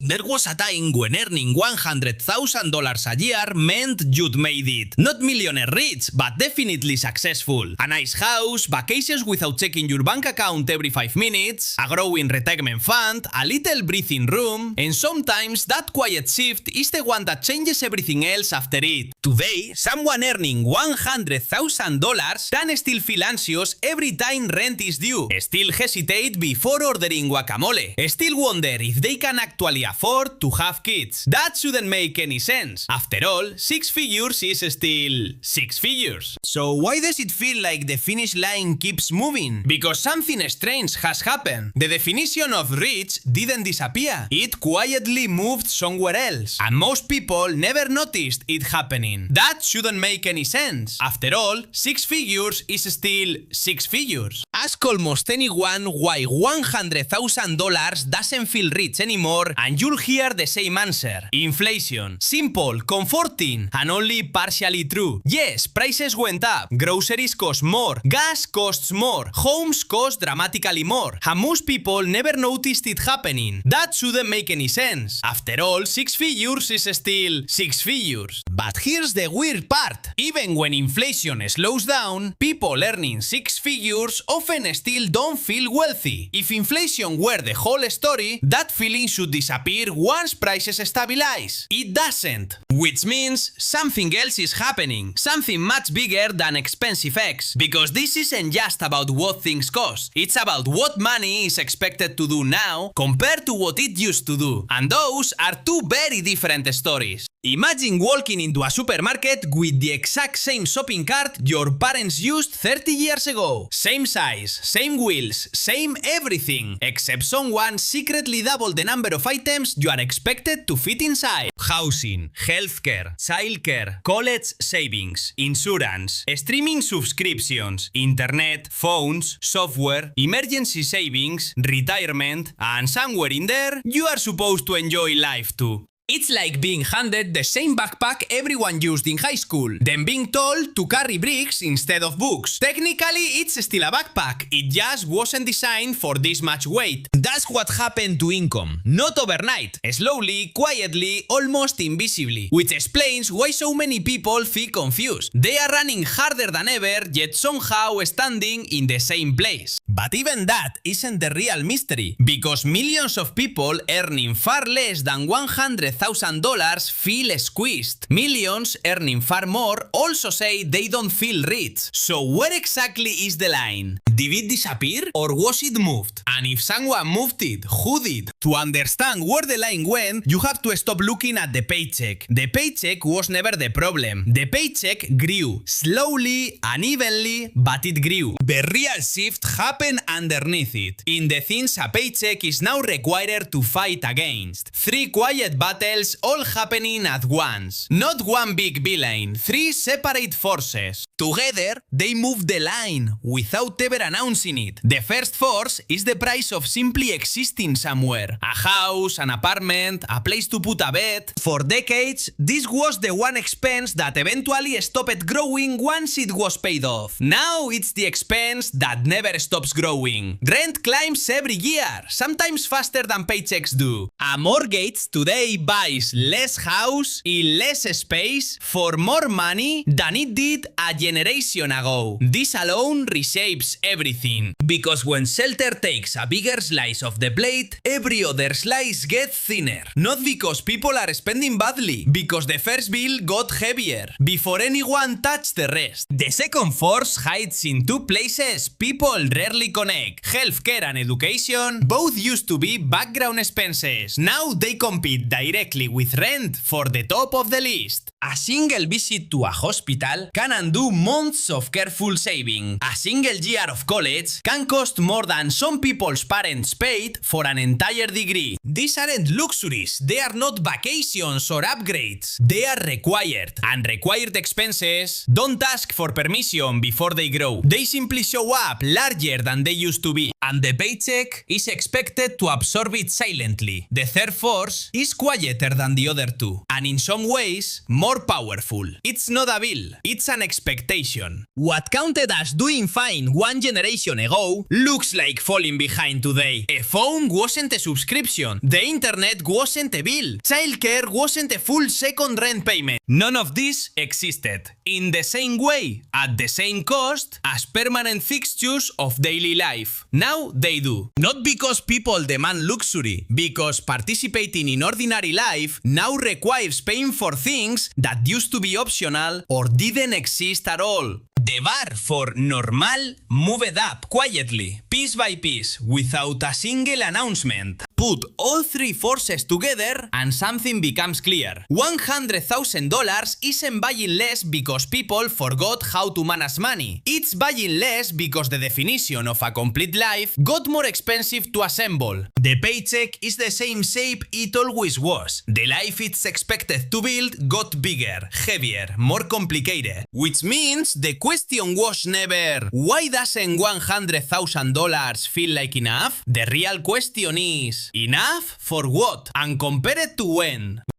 There was a time when earning $100,000 a year meant you'd made it. Not millionaire rich, but definitely successful. A nice house, vacations without checking your bank account every 5 minutes, a growing retirement fund, a little breathing room, and sometimes that quiet shift is the one that changes everything else after it. Today, someone earning $100,000 can still feel anxious every time rent is due, still hesitate before ordering guacamole, still wonder if they can actually afford to have kids. That shouldn't make any sense. After all, 6 figures is still 6 figures. So why does it feel like the finish line keeps moving? Because something strange has happened. The definition of rich didn't disappear. It quietly moved somewhere else. And most people never noticed it happening. That shouldn't make any sense. After all, 6 figures is still 6 figures. Ask almost anyone why $100,000 doesn't feel rich anymore and you'll hear the same answer. Inflation. Simple, comforting, and only partially true. Yes, prices went up. Groceries cost more. Gas costs more. Homes cost dramatically more. And most people never noticed it happening. That shouldn't make any sense. After all, 6 figures is still 6 figures. But here's the weird part. Even when inflation slows down, people earning 6 figures often still don't feel wealthy. If inflation were the whole story, that feeling should disappear once prices stabilize. It doesn't. Which means something else is happening. Something much bigger than expensive eggs. Because this isn't just about what things cost. It's about what money is expected to do now compared to what it used to do. And those are two very different stories. Imagine walking into a supermarket with the exact same shopping cart your parents used 30 years ago. Same size, same wheels, same everything, except someone secretly doubled the number of items you are expected to fit inside. Housing, healthcare, childcare, college savings, insurance, streaming subscriptions, internet, phones, software, emergency savings, retirement, and somewhere in there, you are supposed to enjoy life too. It's like being handed the same backpack everyone used in high school, then being told to carry bricks instead of books. Technically, it's still a backpack, it just wasn't designed for this much weight. That's what happened to income. Not overnight, slowly, quietly, almost invisibly. Which explains why so many people feel confused. They are running harder than ever, yet somehow standing in the same place. But even that isn't the real mystery, because millions of people earning far less than $100,000 feel squeezed. Millions earning far more also say they don't feel rich. So where exactly is the line? Did it disappear or was it moved? And if someone moved it, who did? To understand where the line went, you have to stop looking at the paycheck. The paycheck was never the problem. The paycheck grew. Slowly, unevenly, but it grew. The real shift happened underneath it. In the things a paycheck is now required to fight against. 3 quiet battles all happening at once. Not one big villain, 3 separate forces. Together, they move the line without ever announcing it. The first force is the price of simply existing somewhere. A house, an apartment, a place to put a bed. For decades, this was the one expense that eventually stopped growing once it was paid off. Now it's the expense that never stops growing. Rent climbs every year, sometimes faster than paychecks do. A mortgage today buys less house in less space for more money than it did a generation ago. This alone reshapes everything. Because when shelter takes a bigger slice of the plate, every other slice gets thinner. Not because people are spending badly, because the first bill got heavier before anyone touched the rest. The second force hides in 2 places people rarely connect. Healthcare and education both used to be background expenses. Now they compete directly with rent for the top of the list. A single visit to a hospital can undo months of careful saving. A single year of college can cost more than some people's parents paid for an entire degree. These aren't luxuries, they are not vacations or upgrades. They are required. And required expenses don't ask for permission before they grow. They simply show up larger than they used to be. and the paycheck is expected to absorb it silently. The third force is quieter than the other two, and in some ways, more powerful. It's not a bill, it's an expectation. What counted as doing fine one generation ago looks like falling behind today. A phone wasn't a subscription, the internet wasn't a bill, childcare wasn't a full second rent payment. None of this existed. In the same way, at the same cost, as permanent fixtures of daily life. Now they do. Not because people demand luxury, because participating in ordinary life now requires paying for things that used to be optional or didn't exist at all. The bar for normal moved up quietly, piece by piece, without a single announcement. Put all three forces together and something becomes clear. $100,000 isn't buying less because people forgot how to manage money. It's buying less because the definition of a complete life got more expensive to assemble. The paycheck is the same shape it always was. The life it's expected to build got bigger, heavier, more complicated. Which means the question was never, why doesn't $100,000 feel like enough? The real question is, enough for what? And compared to when?